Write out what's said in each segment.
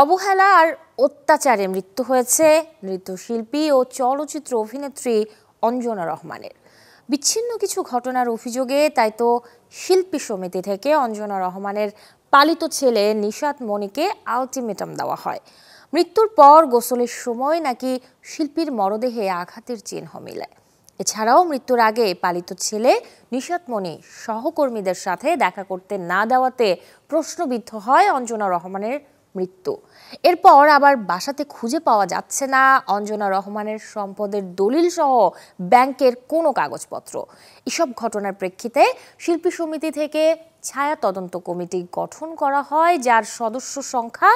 অবহেলা আর অত্যাচারে মৃত্যু হয়েছে নৃত্যশিল্পী ও চলচ্চিত্র অভিনেত্রী অঞ্জনা রহমানের। বিচ্ছিন্ন কিছু ঘটনার অভিযোগে তাই তো শিল্পী সমিতি থেকে অঞ্জনা রহমানের পালিত ছেলে নিশাত মনিকে আলটিমেটাম দেওয়া হয়। মৃত্যুর পর গোসলের সময় নাকি শিল্পীর মরদেহে আঘাতের চিহ্ন মিলে। এছাড়াও মৃত্যুর আগে পালিত ছেলে নিশাত মনি সহকর্মীদের সাথে দেখা করতে না দেওয়াতে প্রশ্নবিদ্ধ হয় অঞ্জনা রহমানের মৃত্যু। এরপর আবার বাসাতে খুঁজে পাওয়া যাচ্ছে না অঞ্জনা রহমানের সম্পদের দলিল সহ ব্যাংকের কোনো কাগজপত্র। এসব ঘটনার প্রেক্ষিতে শিল্পী সমিতি থেকে ছায়া তদন্ত কমিটি গঠন করা হয়, যার সদস্য সংখ্যা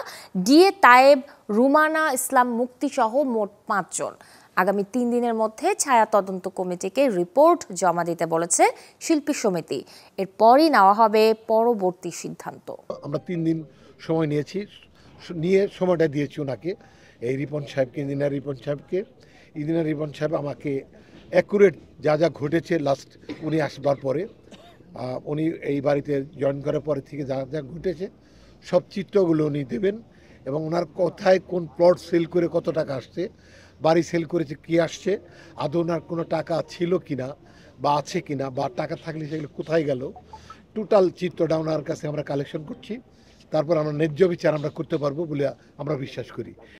ডিএ তায়েব, রুমানা ইসলাম মুক্তি সহ মোট 5 জন। আগামী 3 দিনের মধ্যে ছায়া তদন্ত কমিটিকে রিপোর্ট জমা দিতে বলেছে শিল্পী সমিতি। এরপরই নেওয়া হবে পরবর্তী সিদ্ধান্ত। আমরা 3 দিন সময় নিয়ে সময়টা দিয়েছি ওনাকে, এই রিপন সাহেবকে, ইঞ্জিনিয়ার রিপন সাহেবকে। ইঞ্জিনিয়ার রিপন সাহেব আমাকে অ্যাকুরেট যা যা ঘটেছে লাস্ট উনি আসবার পরে, উনি এই বাড়িতে জয়েন করার পরে থেকে যা যা ঘটেছে সব চিত্রগুলো উনি দেবেন, এবং ওনার কোথায় কোন প্লট সেল করে কত টাকা আসছে, বাড়ি সেল করেছে কি আসছে, আদৌ ওনার কোনো টাকা ছিল কিনা বা আছে কিনা, বা টাকা থাকলে সেগুলো কোথায় গেল, টোটাল চিত্রটা ওনার কাছে আমরা কালেকশন করছি। তারপর আমরা ন্যায্য বিচার আমরা করতে পারবো বলে আমরা বিশ্বাস করি।